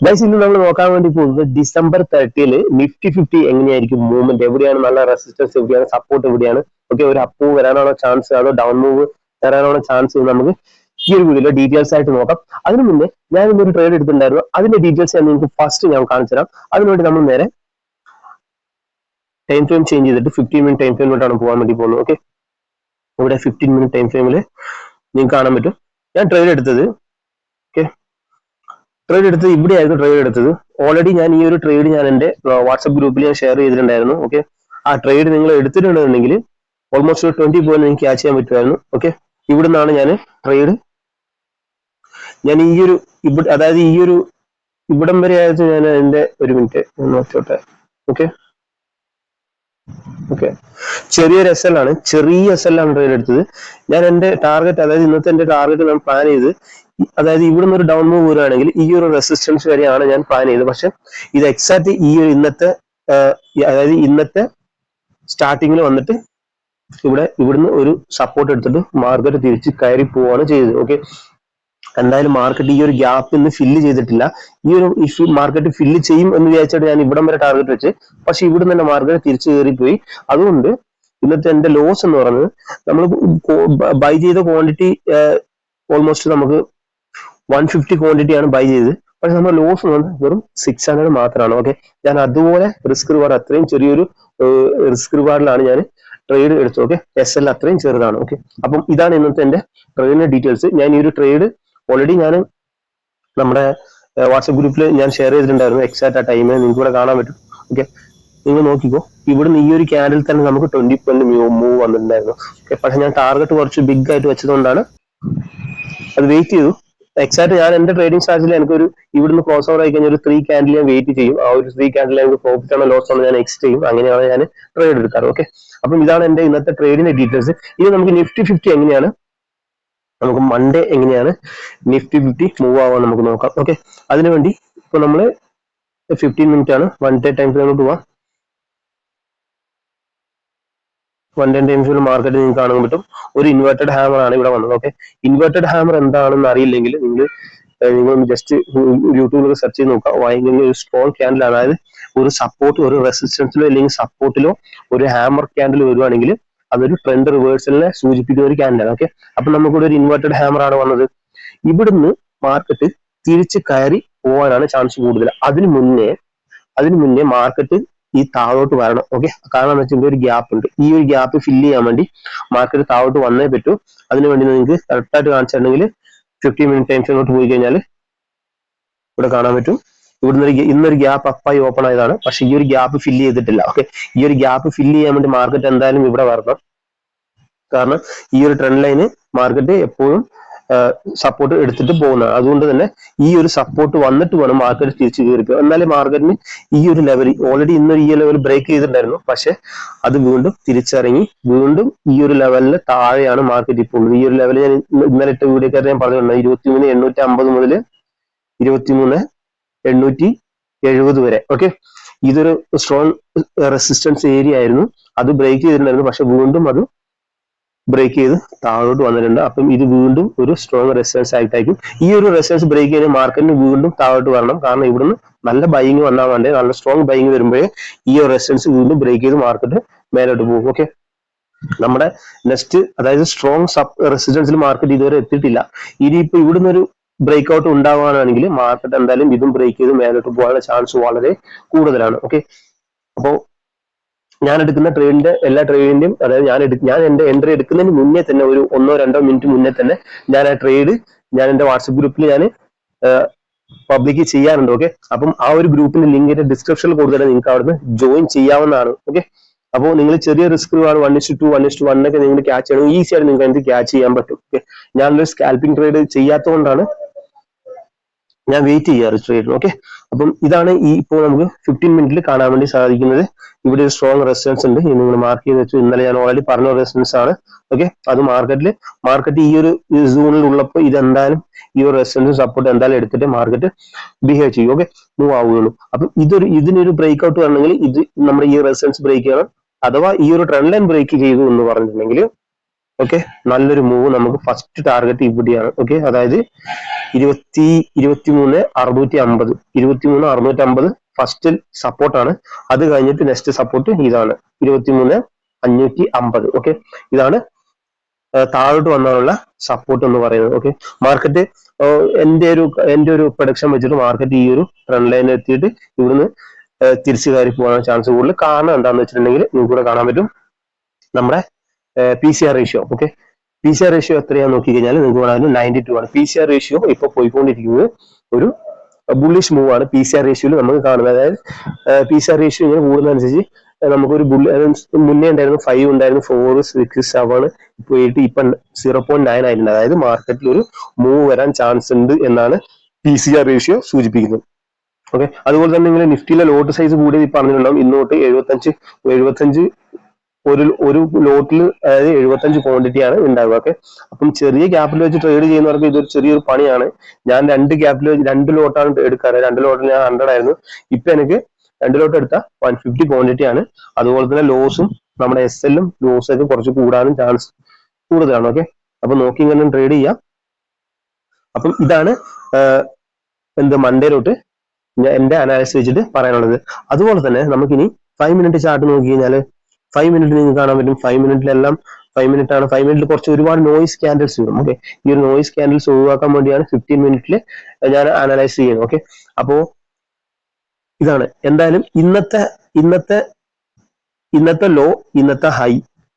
Guys ഇന്ന് നമ്മൾ നോക്കാൻ വേണ്ടി പോകുന്നത് ഡിസംബർ 30 നിഫ്റ്റി 50 എങ്ങനെയായിരിക്കും മൂവ്മെന്റ്, എവിടെയാണ് നല്ല റെസിസ്റ്റൻസ്, എവിടെയാണ് സപ്പോർട്ട്, എവിടെയാണ് ഓക്കെ ഒരു അപ്പ് മൂവ് വരാനാണോ ചാൻസ്, അതോ ഡൗൺ മൂവ് വരാനാണോ ചാൻസ്, നമുക്ക് ഈ ഒരു വീഡിയോയിലെ ഡീറ്റെയിൽസ് ആയിട്ട് നോക്കാം. അതിനു മുന്നേ ഞാൻ ഇന്നൊരു ട്രേഡ് എടുത്തിട്ടുണ്ടായിരുന്നു, അതിന്റെ ഡീറ്റെയിൽസ് ഞാൻ നിങ്ങൾക്ക് ഫസ്റ്റ് ഞാൻ കാണിച്ചു തരാം. അതിനുവേണ്ടി നമ്മൾ നേരെ ടൈം ഫ്രെയിം ചേഞ്ച് ചെയ്തിട്ട് 15 മിനിറ്റ് ടൈം ഫ്രെയിമിലോട്ടാണ് പോകാൻ വേണ്ടി പോകുന്നത്. ഓക്കെ, ഇവിടെ 15 മിനിറ്റ് ടൈം ഫ്രെയിമിൽ നിങ്ങൾക്ക് കാണാൻ പറ്റും ഞാൻ ട്രേഡ് എടുത്തത്. ഓക്കെ, ട്രേഡ് എടുത്തത് ഇവിടെയായിരുന്നു ട്രേഡ് എടുത്തത്. ഓൾറെഡി ഞാൻ ഈ ഒരു ട്രേഡ് ഞാൻ എന്റെ വാട്സ്ആപ്പ് ഗ്രൂപ്പിൽ ഞാൻ ഷെയർ ചെയ്തിട്ടുണ്ടായിരുന്നു. ഓക്കെ, ആ ട്രേഡ് നിങ്ങൾ എടുത്തിട്ടുണ്ടെന്നുണ്ടെങ്കിൽ ഓൾമോസ്റ്റ് 20 പോയിന്റ് എനിക്ക് ക്യാച്ച് ചെയ്യാൻ പറ്റുമായിരുന്നു. ഓക്കെ, ഇവിടെ നിന്നാണ് ഞാൻ ട്രേഡ് ഞാൻ ഈ ഒരു അതായത് ഈ ഒരു ഇവിടം വരെ ആയിട്ട് ഞാൻ എന്റെ ഒരു മിനിറ്റ് നോക്കട്ടെ. ഓക്കെ ഓക്കെ, ചെറിയൊരു എസ് എൽ ആണ്, ചെറിയ എസ് എൽ ആണ് ട്രേഡ് എടുത്തത്. ഞാൻ എന്റെ ടാർഗറ്റ്, അതായത് ഇന്നത്തെ എന്റെ ടാർഗറ്റ് ഞാൻ പ്ലാൻ ചെയ്ത്, അതായത് ഇവിടുന്ന് ഒരു ഡൗൺ മൂവ് വരികയാണെങ്കിൽ ഈ ഒരു റെസിസ്റ്റൻസ് വരെയാണ് ഞാൻ പ്ലാൻ ചെയ്തത്. പക്ഷെ ഇത് എക്സാക്ട് ഈ ഒരു ഇന്നത്തെ അതായത് ഇന്നത്തെ സ്റ്റാർട്ടിങ്ങിൽ വന്നിട്ട് ഇവിടുന്ന് ഒരു സപ്പോർട്ട് എടുത്തിട്ട് മാർക്കറ്റ് തിരിച്ച് കയറി പോവാണ് ചെയ്തത്. ഓക്കെ, എന്തായാലും മാർക്കറ്റ് ഈ ഒരു ഗ്യാപ്പ് ഇന്ന് ഫില്ല് ചെയ്തിട്ടില്ല. ഈ ഒരു മാർക്കറ്റ് ഫില്ല് ചെയ്യും എന്ന് വിചാരിച്ചിട്ട് ഞാൻ ഇവിടം വരെ ടാർഗറ്റ് വെച്ച്, പക്ഷെ ഇവിടുന്ന് തന്നെ മാർക്കറ്റ് തിരിച്ചു കയറിപ്പോയി. അതുകൊണ്ട് ഇന്നത്തെ എന്റെ ലോസ് എന്ന് പറയുന്നത്, നമ്മൾ ബൈ ചെയ്ത ക്വാണ്ടിറ്റി ഓൾമോസ്റ്റ് നമുക്ക് 150 ക്വാണ്ടിറ്റിയാണ് ബൈ ചെയ്തത്. പക്ഷെ നമ്മുടെ ലോസ് എന്ന് പറഞ്ഞാൽ വെറും 600 മാത്രമാണ്. ഓക്കെ, ഞാൻ അതുപോലെ റിസ്ക് റിവാർഡ്, അത്രയും ചെറിയൊരു റിസ്ക് റിവാർഡിലാണ് ഞാൻ ട്രേഡ് എടുത്തത്. ഓക്കെ, എസ് എൽ അത്രയും ചെറുതാണ്. ഓക്കെ, അപ്പം ഇതാണ് ഇന്നത്തെ എന്റെ ട്രേഡിന്റെ ഡീറ്റെയിൽസ്. ഞാൻ ഈ ഒരു ട്രേഡ് ഓൾറെഡി ഞാൻ നമ്മുടെ വാട്സ്ആപ്പ് ഗ്രൂപ്പിൽ ഞാൻ ഷെയർ ചെയ്തിട്ടുണ്ടായിരുന്നു. എക്സാക്ട് ആ ടൈമിൽ നിങ്ങൾക്ക് ഇവിടെ കാണാൻ പറ്റും. ഓക്കെ, നിങ്ങൾ നോക്കിക്കോ, ഇവിടുന്ന് ഈ ഒരു ക്യാൻഡിൽ തന്നെ നമുക്ക് 20 പോയിന്റ് മൂവ് വന്നിട്ടുണ്ടായിരുന്നു. ഓക്കെ, പക്ഷെ ഞാൻ ടാർഗറ്റ് കുറച്ച് ബിഗ് ആയിട്ട് വെച്ചതുകൊണ്ടാണ് അത് വെയിറ്റ് ചെയ്തു. എക്സാക്ട് ഞാൻ എന്റെ ട്രേഡിംഗ് സ്ട്രാറ്റജിയിൽ എനിക്കൊരു ഇവിടുന്ന് ക്രോസ് ഓവർ ആയി കഴിഞ്ഞാൽ ഒരു 3 ക്യാൻഡിൽ ഞാൻ വെയിറ്റ് ചെയ്യും. ആ ഒരു 3 ക്യാൻഡിൽ എനിക്ക് പ്രോഫിറ്റ് ആണോ ലോസ് ആണോ ഞാൻ എക്സിറ്റ് ചെയ്യും. അങ്ങനെയാണ് ഞാൻ ട്രേഡ് എടുക്കാറ്. ഓക്കെ, അപ്പം ഇതാണ് എന്റെ ഇന്നത്തെ ട്രേഡിന്റെ ഡീറ്റെയിൽസ്. ഇനി നമുക്ക് നിഫ്റ്റി 50 എങ്ങനെയാണ്, നമുക്ക് മൺഡേ എങ്ങനെയാണ് നിഫ്റ്റി 50 മൂവ് ആവാൻ നമുക്ക് നോക്കാം. ഓക്കെ, അതിനുവേണ്ടി ഇപ്പൊ നമ്മള് 15 മിനിറ്റ് ആണ്, 1 ഡേ ടൈം ഫ്രെയിമിലോട്ട് പോവാം. 1 ഡേ ടൈം ഫ്രെയിമിൽ മാർക്കറ്റ് നിങ്ങൾക്ക് കാണാൻ പറ്റും ഒരു ഇൻവേർട്ടഡ് ഹാമർ ആണ് ഇവിടെ വന്നത്. ഓക്കെ, ഇൻവേർട്ടഡ് ഹാമർ എന്താണെന്ന് അറിയില്ലെങ്കിൽ നിങ്ങൾ ജസ്റ്റ് യൂട്യൂബിൽ സെർച്ച് ചെയ്ത് നോക്കാം. വാങ്ങിക്കുന്ന ഒരു സ്ട്രോങ് ക്യാൻഡിൽ, അതായത് ഒരു സപ്പോർട്ട്, ഒരു റെസിസ്റ്റൻസിലോ അല്ലെങ്കിൽ സപ്പോർട്ടിലോ ഒരു ഹാമർ ക്യാൻഡിൽ വരുവാണെങ്കിൽ അതൊരു ട്രെൻഡ് റിവേഴ്സലിനെ സൂചിപ്പിക്കുന്ന ഒരു ക്യാൻഡിലാണ്. ഓക്കെ, അപ്പൊ നമുക്കിവിടെ ഒരു ഇൻവേർട്ടഡ് ഹാമർ ആണ് വന്നത്. ഇവിടുന്ന് മാർക്കറ്റ് തിരിച്ച് കയറി പോകാനാണ് ചാൻസ് കൂടുതൽ. അതിനു മുന്നേ മാർക്കറ്റ് ഈ താഴോട്ട് വരണം. ഓക്കെ, കാരണം എന്ന് വെച്ചാൽ ഒരു ഗ്യാപ്പ് ഉണ്ട്. ഈ ഒരു ഗ്യാപ്പ് ഫില്ല് ചെയ്യാൻ വേണ്ടി മാർക്കറ്റ് താഴോട്ട് വന്നേ പറ്റൂ. അതിനുവേണ്ടി നിങ്ങൾക്ക് കറക്റ്റായിട്ട് കാണിച്ചിട്ടുണ്ടെങ്കിൽ 15 മിനിറ്റ് ടൈം ഫ്രെയിമിലോട്ട് പോയി കഴിഞ്ഞാൽ ഇവിടെ കാണാൻ പറ്റും. ഇന്നൊരു ഗ്യാപ്പ് അപ്പായി ഓപ്പൺ ആയതാണ്, പക്ഷെ ഈ ഒരു ഗ്യാപ്പ് ഫില്ല് ചെയ്തിട്ടില്ല. ഓക്കെ, ഈ ഒരു ഗ്യാപ്പ് ഫില്ല് ചെയ്യാൻ വേണ്ടി മാർക്കറ്റ് എന്തായാലും ഇവിടെ വരണം. കാരണം ഈ ഒരു ട്രെൻഡ് ലൈന് മാർക്കറ്റ് എപ്പോഴും സപ്പോർട്ട് എടുത്തിട്ട് പോകുന്നതാണ്. അതുകൊണ്ട് തന്നെ ഈ ഒരു സപ്പോർട്ട് വന്നിട്ട് വേണം മാർക്കറ്റ് തിരിച്ചു കയറിക്കുക. എന്നാലും മാർക്കറ്റിന് ഈ ഒരു ലെവൽ ഓൾറെഡി ഇന്നൊരു ഈ ലെവൽ ബ്രേക്ക് ചെയ്തിട്ടുണ്ടായിരുന്നു, പക്ഷെ അത് വീണ്ടും തിരിച്ചിറങ്ങി വീണ്ടും ഈ ഒരു ലെവലിന് താഴെയാണ് മാർക്കറ്റ് ഇപ്പോൾ ഉള്ളത്. ഈ ഒരു ലെവൽ ഞാൻ ഇന്നലെ ഇട്ട വീഡിയോക്കാരെ ഞാൻ പറഞ്ഞിട്ടുണ്ട്, 23,850 മുതൽ 23,870 വരെ. ഓക്കെ, ഇതൊരു സ്ട്രോങ് റെസിസ്റ്റൻസ് ഏരിയ ആയിരുന്നു. അത് ബ്രേക്ക് ചെയ്തിട്ടുണ്ടായിരുന്നു, പക്ഷെ വീണ്ടും അത് ബ്രേക്ക് ചെയ്ത് താഴോട്ട് വന്നിട്ടുണ്ട്. അപ്പം ഇത് വീണ്ടും ഒരു സ്ട്രോങ് റെസിസ്റ്റൻസ് ആയിട്ടായിരിക്കും. ഈ ഒരു റെസിസ്റ്റൻസ് ബ്രേക്ക് ചെയ്ത് മാർക്കറ്റിന് വീണ്ടും താഴോട്ട് വരണം. കാരണം ഇവിടുന്ന് നല്ല ബൈങ് വന്നാൽ വേണ്ടേ, നല്ല സ്ട്രോങ് ബൈങ് വരുമ്പോഴേ ഈ ഒരു റെസിസ്റ്റൻസ് വീണ്ടും ബ്രേക്ക് ചെയ്ത് മാർക്കറ്റ് മേലോട്ട് പോകും. ഓക്കെ, നമ്മുടെ നെക്സ്റ്റ് അതായത് സ്ട്രോങ് റെസിസ്റ്റൻസിൽ മാർക്കറ്റ് ഇതുവരെ എത്തിയിട്ടില്ല. ഇനിയിപ്പോ ഇവിടുന്ന് ഒരു ബ്രേക്ക് ഔട്ട് ഉണ്ടാവാനാണെങ്കിൽ മാർക്കറ്റ് എന്തായാലും ഇതും ബ്രേക്ക് ചെയ്ത് മേലോട്ട് പോകാനുള്ള ചാൻസ് വളരെ കൂടുതലാണ്. ഓക്കെ, അപ്പോൾ ഞാൻ എടുക്കുന്ന ട്രേഡിന്റെ എല്ലാ ട്രേഡിന്റെയും, അതായത് ഞാൻ എന്റെ എൻട്രി എടുക്കുന്നതിന് മുന്നേ തന്നെ ഒരു 1-2 മിനിറ്റ് മുന്നേ തന്നെ ഞാൻ ആ ട്രേഡ് ഞാൻ എന്റെ വാട്സ്ആപ്പ് ഗ്രൂപ്പിൽ ഞാൻ പബ്ലിക് ചെയ്യാറുണ്ട്. ഓക്കെ, അപ്പം ആ ഒരു ഗ്രൂപ്പിന്റെ ലിങ്ക് ഡിസ്ക്രിപ്ഷനിൽ കൊടുത്തിട്ട് നിങ്ങൾക്ക് അവിടുന്ന് ജോയിൻ ചെയ്യാവുന്നതാണ്. ഓക്കെ, അപ്പോൾ നിങ്ങൾ ചെറിയ റിസ്ക് ആണ് 1:2 1:1 ഒക്കെ നിങ്ങൾ ക്യാച്ച് ചെയ്യണം, ഈസി ആയിട്ട് നിങ്ങൾക്ക് അതിന് ക്യാച്ച് ചെയ്യാൻ പറ്റും. ഓക്കെ, ഞാനൊരു സ്കാൽപ്പിംഗ് ട്രേഡ് ചെയ്യാത്തതുകൊണ്ടാണ് ഞാൻ വെയിറ്റ് ചെയ്യാറ് ട്രേഡിന്. ഓക്കെ, അപ്പം ഇതാണ് ഈ ഇപ്പോൾ നമുക്ക് 15 മിനിറ്റിൽ കാണാൻ വേണ്ടി സാധിക്കുന്നത്. ഇവിടെ ഒരു സ്ട്രോങ് റെസിസ്റ്റൻസ് ഉണ്ട്, നിങ്ങൾ മാർക്ക് ചെയ്ത് വെച്ചു. ഇന്നലെ ഞാൻ ഓൾറെഡി പറഞ്ഞ റെസിസ്റ്റൻസ് ആണ്. ഓക്കെ, അത് മാർക്കറ്റ് ഈ ഒരു സോണിൽ ഉള്ളപ്പോൾ ഇതെന്തായാലും ഈ ഒരു റെസിസ്റ്റൻസ് സപ്പോർട്ട് എന്തായാലും എടുത്തിട്ട് മാർക്കറ്റ് ബിഹേവ് ചെയ്യും. ഓക്കെ, മൂവ് ആവുകയുള്ളൂ. അപ്പം ഇതിനൊരു ബ്രേക്ക് ഔട്ട് വരണമെങ്കിൽ ഇത് നമ്മുടെ ഈ റെസിസ്റ്റൻസ് ബ്രേക്ക് ചെയ്യണം. അഥവാ ഈ ഒരു ട്രെൻഡ് ലൈൻ ബ്രേക്ക് ചെയ്തു എന്ന് പറഞ്ഞിട്ടുണ്ടെങ്കിൽ ഓക്കെ, നല്ലൊരു മൂവ്. നമുക്ക് ഫസ്റ്റ് ടാർഗറ്റ് ഇവിടെയാണ്. ഓക്കെ, അതായത് 23,650 23,650 ഫസ്റ്റ് സപ്പോർട്ടാണ്. അത് കഴിഞ്ഞിട്ട് നെക്സ്റ്റ് സപ്പോർട്ട് ഇതാണ് 23,550. ഓക്കെ, ഇതാണ് താഴോട്ട് വന്നാലുള്ള സപ്പോർട്ട് എന്ന് പറയുന്നത്. ഓക്കെ, മാർക്കറ്റ് എന്റെ ഒരു പ്രൊഡക്ഷൻ വെച്ചിട്ട് മാർക്കറ്റ് ഈ ഒരു ട്രെൻഡ് ലൈനിൽ എത്തിയിട്ട് ഇവിടുന്ന് തിരിച്ചു കയറി പോകാൻ ചാൻസ് കൂടുതൽ. കാരണം എന്താണെന്ന് വെച്ചിട്ടുണ്ടെങ്കിൽ നിങ്ങൾക്ക് ഇവിടെ കാണാൻ പറ്റും നമ്മുടെ PCR ratio. Okay, PCR ratio എത്രയാണെന്ന് നോക്കി കഴിഞ്ഞാൽ നിങ്ങൾക്ക് കാണാൻ 92 ആണ്. PCR റേഷ്യോ ഇപ്പൊ പോയിക്കൊണ്ടിരിക്കുന്നത് ഒരു ബുള്ളിഷ് മൂവ് ആണ്. PCR റേഷ്യോയിൽ നമുക്ക് കാണുന്നത്. അതായത് PCR റേഷ്യോ ഇങ്ങനെ കൂടുന്നതനുസരിച്ച് നമുക്കൊരു മുന്നേ ഉണ്ടായിരുന്നു 5 ഉണ്ടായിരുന്നു, 4, 6, 7 പോയിട്ട് ഇപ്പൊ 0.9 ആയിട്ടുണ്ട്. അതായത് മാർക്കറ്റിൽ ഒരു മൂവ് വരാൻ ചാൻസ് ഉണ്ട് എന്നാണ് PCR റേഷ്യോ സൂചിപ്പിക്കുന്നത്. ഓക്കെ, അതുപോലെ തന്നെ ഇങ്ങനെ നിഫ്റ്റിയിലെ ലോട്ട് സൈസ് കൂടി പറഞ്ഞിട്ടുണ്ടാവും. ഇന്നോട്ട് 75 ഒരു ലോട്ടിൽ, അതായത് 75 ക്വാണ്ടിറ്റി ആണ് ഉണ്ടാവുക. ഓക്കെ, അപ്പം ചെറിയ ക്യാപിറ്റൽ വെച്ച് ട്രേഡ് ചെയ്യുന്നവർക്ക് ഇതൊരു ചെറിയൊരു പണിയാണ്. ഞാൻ 2 ലോട്ടാണ് എടുക്കാറ്. 2 ലോട്ടിൽ ഞാൻ 100 ആയിരുന്നു. ഇപ്പൊ എനിക്ക് 2 ലോട്ട് എടുത്ത 150 ക്വാണ്ടിറ്റി ആണ്. അതുപോലെ തന്നെ ലോസും നമ്മുടെ SL ലോസ് ഒക്കെ കുറച്ച് കൂടാനും ചാൻസ് കൂടുതലാണ്. ഓക്കെ, അപ്പൊ നോക്കി ഇങ്ങനെ ട്രേഡ് ചെയ്യാം. അപ്പം ഇതാണ് മൺഡേയിലോട്ട് എന്റെ അനാലിസിസ് വെച്ചിട്ട് പറയാനുള്ളത്. അതുപോലെ തന്നെ നമുക്കിനി 5 മിനിറ്റ് ചാർട്ട് നോക്കി കഴിഞ്ഞാൽ 5 മിനിറ്റ് നിങ്ങൾക്ക് കാണാൻ പറ്റും. 5 മിനിറ്റിലെല്ലാം 5 മിനിറ്റ് ആണ്. 5 മിനിറ്റിൽ കുറച്ച് ഒരുപാട് നോയിസ് ക്യാൻഡിൽസ് വരും. ഓക്കെ, ഈ ഒരു നോയിസ് ക്യാൻഡിൽസ് ഒഴിവാക്കാൻ വേണ്ടിയാണ് 15 മിനിറ്റിൽ ഞാൻ അനലൈസ് ചെയ്യുന്നത്. ഓക്കെ, അപ്പോ ഇതാണ് എന്തായാലും ഇന്നത്തെ ലോ, ഇന്നത്തെ ഹൈ,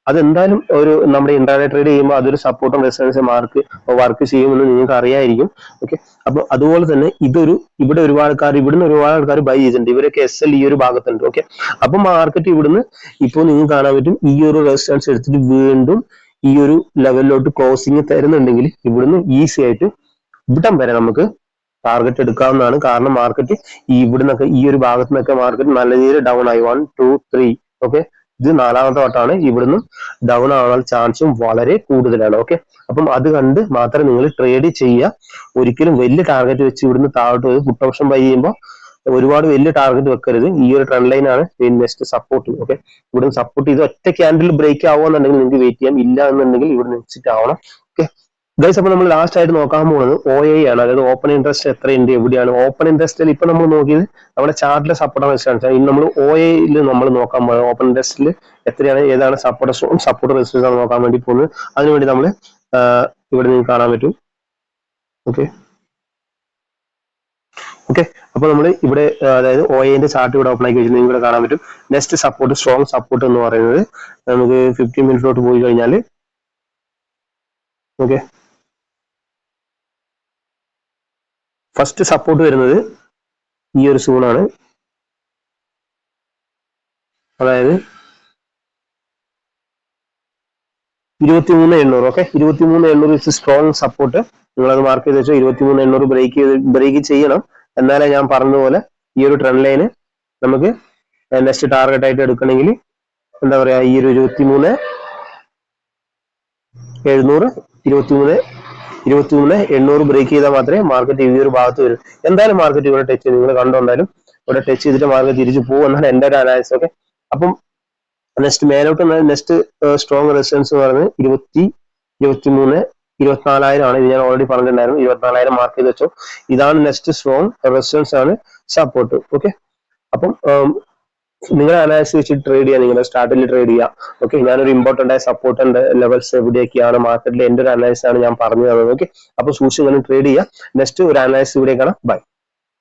അതെന്തായാലും ഒരു നമ്മുടെ ഇന്റർഡേ ട്രേഡ് ചെയ്യുമ്പോൾ അതൊരു സപ്പോർട്ടും റെസിസ്റ്റൻസും വർക്ക് ചെയ്യുമെന്ന് നിങ്ങൾക്ക് അറിയായിരിക്കും. ഓക്കെ, അപ്പൊ അതുപോലെ തന്നെ ഇവിടെ ഇവിടുന്ന് ഒരുപാട് ആൾക്കാർ ബൈ ചെയ്തിട്ടുണ്ട്. ഇവരൊക്കെ SL ഈ ഒരു ഭാഗത്തുണ്ട്. ഓക്കെ, അപ്പൊ മാർക്കറ്റ് ഇവിടുന്ന് ഇപ്പോൾ നിങ്ങൾക്ക് കാണാൻ പറ്റും ഈ ഒരു റെസിസ്റ്റൻസ് എടുത്തിട്ട് വീണ്ടും ഈ ഒരു ലെവലിലോട്ട് ക്ലോസിങ് തരുന്നുണ്ടെങ്കിൽ ഇവിടുന്ന് ഈസി ആയിട്ട് ഇവിടം വരെ നമുക്ക് ടാർഗറ്റ് എടുക്കാവുന്നതാണ്. കാരണം മാർക്കറ്റ് ഇവിടുന്നൊക്കെ ഈ ഒരു ഭാഗത്തു നിന്നൊക്കെ മാർക്കറ്റ് നല്ല രീതിയിൽ ഡൗൺ ആയി 1, 2, 3. ഓക്കെ, ഇത് 4ാമത്തെ വട്ടമാണ്. ഇവിടുന്ന് ഡൗൺ ആവാൻ ചാൻസും വളരെ കൂടുതലാണ്. ഓക്കെ, അപ്പം അത് കണ്ട് മാത്രമേ നിങ്ങൾ ട്രേഡ് ചെയ്യുക. ഒരിക്കലും വലിയ ടാർഗറ്റ് വെച്ച് ഇവിടുന്ന് താഴോട്ട് പോയി പുട്ട് ഓപ്ഷൻ ബൈ ചെയ്യുമ്പോൾ ഒരുപാട് വലിയ ടാർഗറ്റ് വെക്കരുത്. ഈ ഒരു ട്രെൻഡ് ലൈൻ ആണ് നെക്സ്റ്റ് സപ്പോർട്ട്. ഓക്കെ, ഇവിടുന്ന് സപ്പോർട്ട് ചെയ്ത് ഒറ്റ ക്യാൻഡിൽ ബ്രേക്ക് ആവുമെന്നുണ്ടെങ്കിൽ നിങ്ങൾക്ക് വെയിറ്റ് ചെയ്യാം. ഇല്ല എന്നുണ്ടെങ്കിൽ ഇവിടുന്ന് എക്സിറ്റ് ആവണം. ഓക്കെ ഗൈസ്, അപ്പൊ നമ്മൾ ലാസ്റ്റ് ആയിട്ട് നോക്കാൻ പോകുന്നത് OI ആണ്. അതായത് ഓപ്പൺ ഇൻട്രസ്റ്റ് എത്രയുണ്ട്, എവിടെയാണ് ഓപ്പൺ ഇൻട്രസ്റ്റിൽ ഇപ്പൊ നമ്മൾ നോക്കിയത് നമ്മുടെ ചാർട്ടിലെ സപ്പോർട്ട് വെച്ചാണ്. ഇനി നമ്മൾ OIയിൽ നമ്മൾ നോക്കാൻ പോകുന്നത് ഓപ്പൺ ഇൻട്രസ്റ്റിൽ എത്രയാണ്, ഏതാണ് സപ്പോർട്ട് റെസിസ്റ്റൻസ് ആണ് നോക്കാൻ വേണ്ടി പോകുന്നത്. അതിനുവേണ്ടി നമ്മൾ ഇവിടെ നിങ്ങൾക്ക് കാണാൻ പറ്റും. ഓക്കെ, അപ്പൊ നമ്മൾ ഇവിടെ അതായത് OIന്റെ ചാർട്ട് ഇവിടെ ഓപ്പൺ ആക്കി വെച്ചിട്ട് നിങ്ങൾക്ക് ഇവിടെ കാണാൻ പറ്റും. നെക്സ്റ്റ് സപ്പോർട്ട്, സ്ട്രോങ് സപ്പോർട്ട് എന്ന് പറയുന്നത് നമുക്ക് 15 മിനിറ്റിലോട്ട് പോയി കഴിഞ്ഞാൽ ഓക്കെ, ഫസ്റ്റ് സപ്പോർട്ട് വരുന്നത് ഈ ഒരു സോണാണ്. അതായത് 23,800. Okay, 23,800 strong support. നിങ്ങളത് മാർക്ക് ചെയ്ത് വെച്ചാൽ 23,800 ബ്രേക്ക് ചെയ്യണം. എന്നാലേ ഞാൻ പറഞ്ഞതുപോലെ ഈ ഒരു ട്രെൻഡ് ലൈന് നമുക്ക് നെക്സ്റ്റ് ടാർഗറ്റ് ആയിട്ട് എടുക്കണമെങ്കിൽ എന്താ പറയാ, ഈ ഒരു 23,700 23,800 ബ്രേക്ക് ചെയ്താൽ മാത്രമേ മാർക്കറ്റ് ഈ ഒരു ഭാഗത്ത് വരും. എന്തായാലും മാർക്കറ്റ് ഇവിടെ ടച്ച് ചെയ്ത് നിങ്ങൾ കണ്ടുകൊണ്ടാലും ഇവിടെ ടച്ച് ചെയ്തിട്ട് മാർക്കറ്റ് തിരിച്ചു പോകും എന്നാണ് എന്റെ ഒരു അനാലിസിസ്. ഓക്കെ, അപ്പം നെക്സ്റ്റ് മേലോട്ട് നെക്സ്റ്റ് സ്ട്രോങ് റെസിസ്റ്റൻസ് എന്ന് പറയുന്നത് 24,000 ആണ്. ഇത് ഞാൻ ഓൾറെഡി പറഞ്ഞിട്ടുണ്ടായിരുന്നു. 24,000 മാർക്ക് ചെയ്ത് വെച്ചോ. ഇതാണ് നെക്സ്റ്റ് സ്ട്രോങ് റെസിസ്റ്റൻസ് ആണ് സപ്പോർട്ട്. ഓക്കെ, അപ്പം നിങ്ങളുടെ അനാലിസിസ് വെച്ചിട്ട് ട്രേഡ് ചെയ്യുക, നിങ്ങളുടെ സ്ട്രാറ്റജിയിൽ ട്രേഡ് ചെയ്യുക. ഓക്കെ, ഞാനൊരു ഇമ്പോർട്ടന്റ് ആയ സപ്പോർട്ട് ലെവൽസ് എവിടെയൊക്കെയാണ് മാർക്കറ്റിൽ എന്റെ ഒരു അനാലിസിസ് ആണ് ഞാൻ പറഞ്ഞു തന്നത്. ഓക്കെ, അപ്പൊ സൂക്ഷിച്ച് ട്രേഡ് ചെയ്യുക. നെക്സ്റ്റ് ഒരു അനാലിസിസ് ഇവിടെ കാണാം. ബൈ.